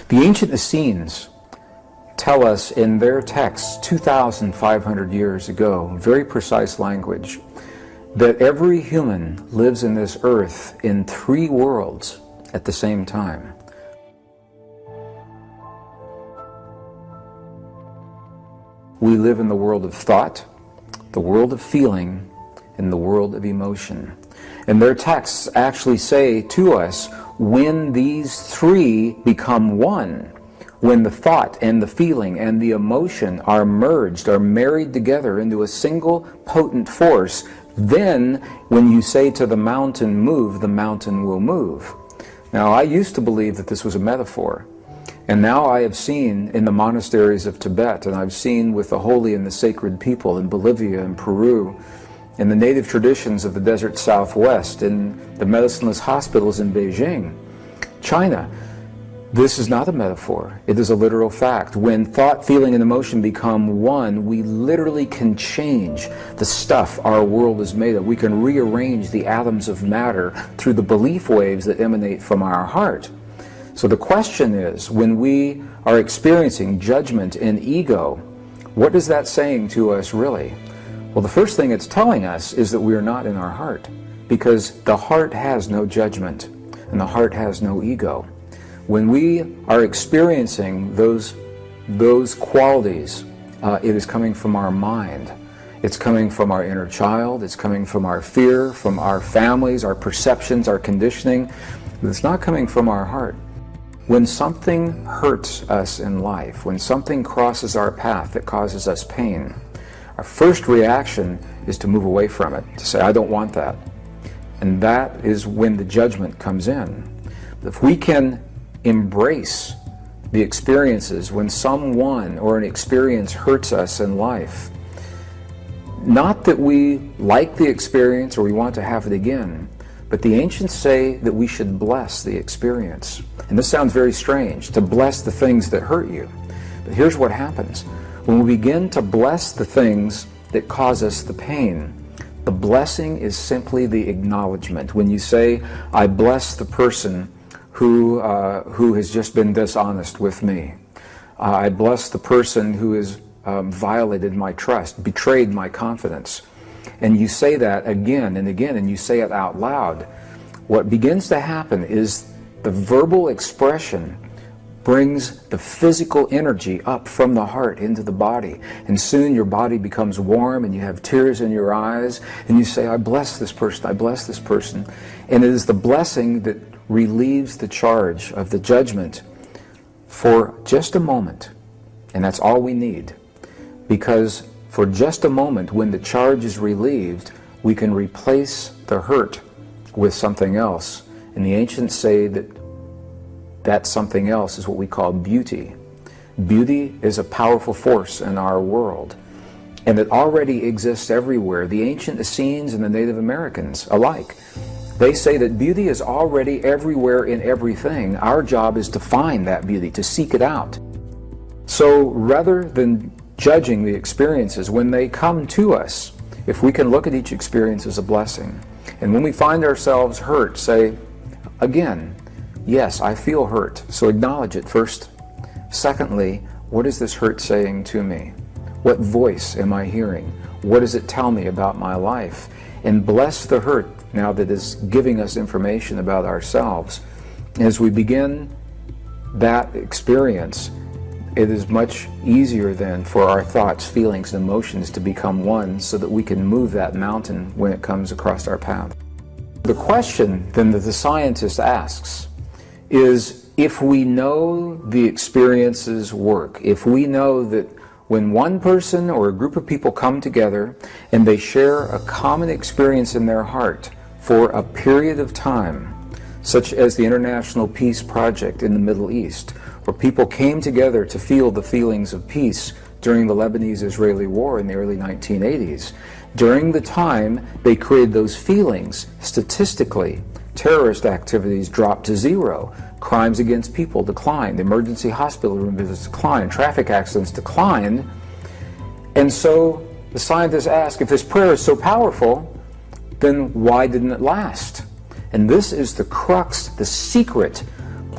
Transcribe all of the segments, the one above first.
The ancient Essenes tell us in their texts 2,500 years ago, very precise language, that every human lives in this earth in 3 worlds at the same time. We live in the world of thought, the world of feeling, and the world of emotion. And their texts actually say to us, when these 3 become one, when the thought and the feeling and the emotion are merged, are married together into a single potent force, then when you say to the mountain, move, the mountain will move. Now, I used to believe that this was a metaphor. And now I have seen in the monasteries of Tibet, and I've seen with the holy and the sacred people in Bolivia and Peru, in the native traditions of the desert Southwest, in the medicineless hospitals in Beijing, China, this is not a metaphor. It is a literal fact. When thought, feeling, and emotion become one, we literally can change the stuff our world is made of. We can rearrange the atoms of matter through the belief waves that emanate from our heart. So the question is, when we are experiencing judgment and ego, what is that saying to us really? Well, the first thing it's telling us is that we are not in our heart, because the heart has no judgment and the heart has no ego. When we are experiencing those qualities, it is coming from our mind. It's coming from our inner child. It's coming from our fear, from our families, our perceptions, our conditioning. It's not coming from our heart. When something hurts us in life, when something crosses our path that causes us pain, our first reaction is to move away from it, to say, I don't want that. And that is when the judgment comes in. If we can embrace the experiences when someone or an experience hurts us in life, not that we like the experience or we want to have it again, but the ancients say that we should bless the experience. And this sounds very strange, to bless the things that hurt you. But here's what happens. When we begin to bless the things that cause us the pain, the blessing is simply the acknowledgement. When you say, I bless the person who has just been dishonest with me. I bless the person who has violated my trust, betrayed my confidence. And you say that again and again, and you say it out loud. What begins to happen is the verbal expression brings the physical energy up from the heart into the body. And soon your body becomes warm and you have tears in your eyes and you say, I bless this person, I bless this person. And it is the blessing that relieves the charge of the judgment for just a moment. And that's all we need. Because for just a moment, when the charge is relieved, we can replace the hurt with something else. And the ancients say that that something else is what we call beauty. Beauty is a powerful force in our world, and it already exists everywhere. The ancient Essenes and the Native Americans alike, they say that beauty is already everywhere in everything. Our job is to find that beauty, to seek it out. So rather than judging the experiences when they come to us, if we can look at each experience as a blessing, and when we find ourselves hurt, say, again, yes, I feel hurt, so acknowledge it first. Secondly, what is this hurt saying to me? What voice am I hearing? What does it tell me about my life? And bless the hurt now that is giving us information about ourselves. As we begin that experience, it is much easier then for our thoughts, feelings, and emotions to become one so that we can move that mountain when it comes across our path. The question then that the scientist asks is, if we know the experiences work, if we know that when one person or a group of people come together and they share a common experience in their heart for a period of time, such as the International Peace Project in the Middle East, where people came together to feel the feelings of peace during the Lebanese-Israeli War in the early 1980s. During the time they created those feelings, statistically, terrorist activities dropped to zero. Crimes against people declined. Emergency hospital room visits declined. Traffic accidents declined. And so the scientists ask, if this prayer is so powerful, then why didn't it last? And this is the crux, the secret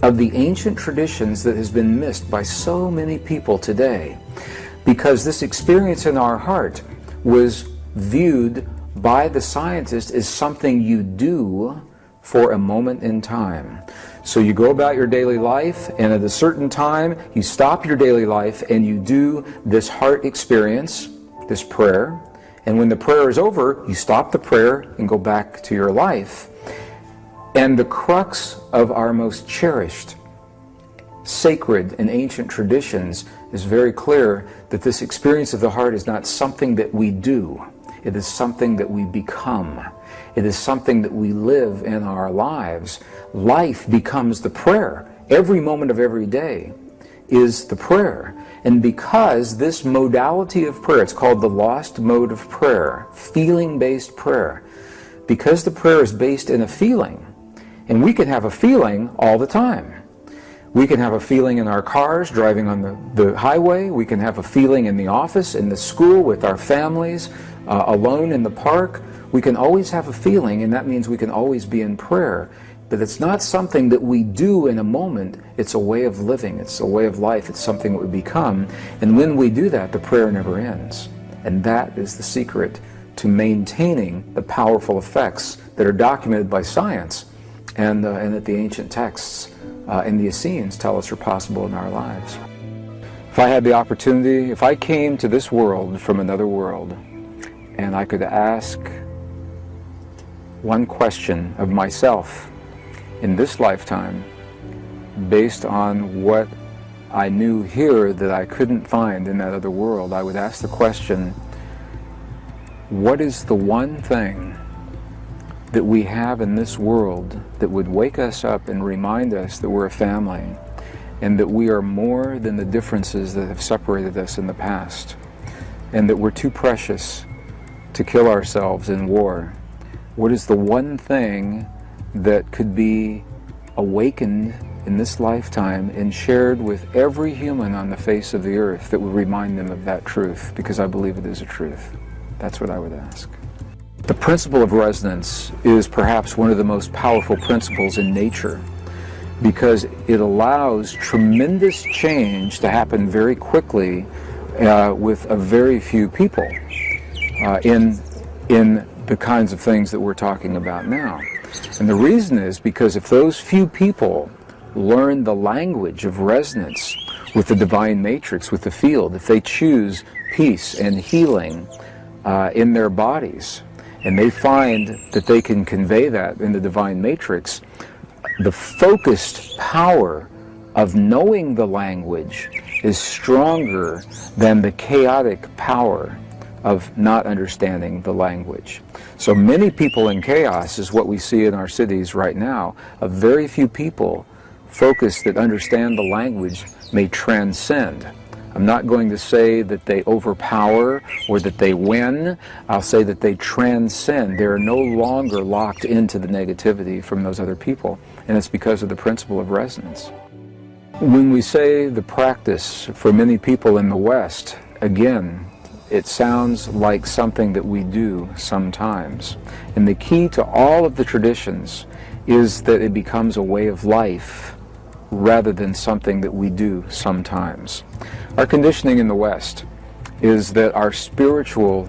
of the ancient traditions that has been missed by so many people today, because this experience in our heart was viewed by the scientist as something you do for a moment in time. So you go about your daily life, and at a certain time you stop your daily life and you do this heart experience, this prayer, and when the prayer is over, you stop the prayer and go back to your life. And the crux of our most cherished, sacred, and ancient traditions is very clear that this experience of the heart is not something that we do. It is something that we become. It is something that we live in our lives. Life becomes the prayer. Every moment of every day is the prayer. And because this modality of prayer, it's called the lost mode of prayer, feeling-based prayer, because the prayer is based in a feeling, and we can have a feeling all the time. We can have a feeling in our cars, driving on the highway. We can have a feeling in the office, in the school, with our families, alone in the park. We can always have a feeling, and that means we can always be in prayer. But it's not something that we do in a moment. It's a way of living. It's a way of life. It's something that we become. And when we do that, the prayer never ends. And that is the secret to maintaining the powerful effects that are documented by science and that the ancient texts and the Essenes tell us are possible in our lives. If I had the opportunity, if I came to this world from another world, and I could ask one question of myself in this lifetime, based on what I knew here that I couldn't find in that other world, I would ask the question, what is the one thing that we have in this world that would wake us up and remind us that we're a family and that we are more than the differences that have separated us in the past, and that we're too precious to kill ourselves in war? What is the one thing that could be awakened in this lifetime and shared with every human on the face of the earth that would remind them of that truth? Because I believe it is a truth. That's what I would ask. The principle of resonance is perhaps one of the most powerful principles in nature, because it allows tremendous change to happen very quickly with a very few people in the kinds of things that we're talking about now. And the reason is because if those few people learn the language of resonance with the divine matrix, with the field, if they choose peace and healing in their bodies, and they find that they can convey that in the divine matrix, the focused power of knowing the language is stronger than the chaotic power of not understanding the language. So many people in chaos is what we see in our cities right now. A very few people focused that understand the language may transcend. I'm not going to say that they overpower or that they win. I'll say that they transcend. They're no longer locked into the negativity from those other people, and it's because of the principle of resonance. When we say the practice for many people in the West, again, it sounds like something that we do sometimes. And the key to all of the traditions is that it becomes a way of life rather than something that we do sometimes. Our conditioning in the West is that our spiritual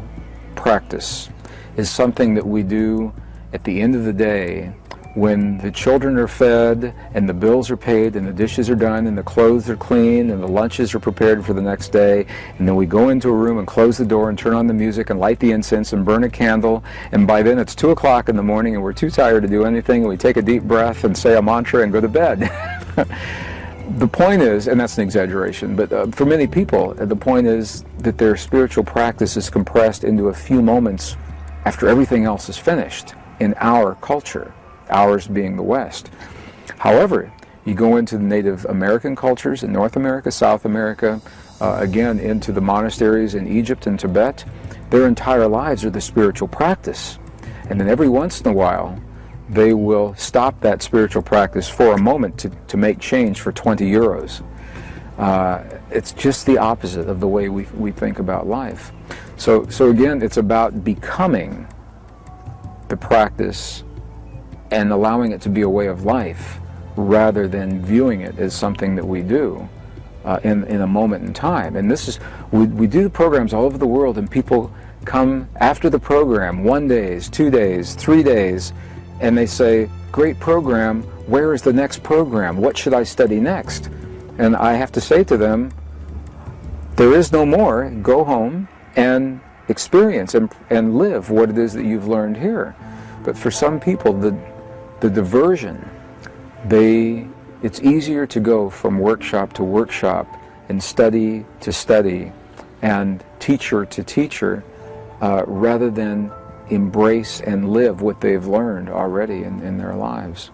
practice is something that we do at the end of the day when the children are fed and the bills are paid and the dishes are done and the clothes are clean and the lunches are prepared for the next day, and then we go into a room and close the door and turn on the music and light the incense and burn a candle, and by then it's 2 o'clock in the morning and we're too tired to do anything, and we take a deep breath and say a mantra and go to bed. The point is, and that's an exaggeration, but for many people, the point is that their spiritual practice is compressed into a few moments after everything else is finished in our culture, ours being the West. However, you go into the Native American cultures in North America, South America, again into the monasteries in Egypt and Tibet, their entire lives are the spiritual practice. And then every once in a while, they will stop that spiritual practice for a moment to make change for 20 euros. It's just the opposite of the way we think about life. So again, it's about becoming the practice and allowing it to be a way of life rather than viewing it as something that we do in a moment in time. And this is, we do programs all over the world, and people come after the program, 1 day, 2 days, 3 days, and they say, great program, where is the next program? What should I study next? And I have to say to them, there is no more. Go home and experience and live what it is that you've learned here. But for some people, the diversion, it's easier to go from workshop to workshop and study to study and teacher to teacher rather than embrace and live what they've learned already in their lives.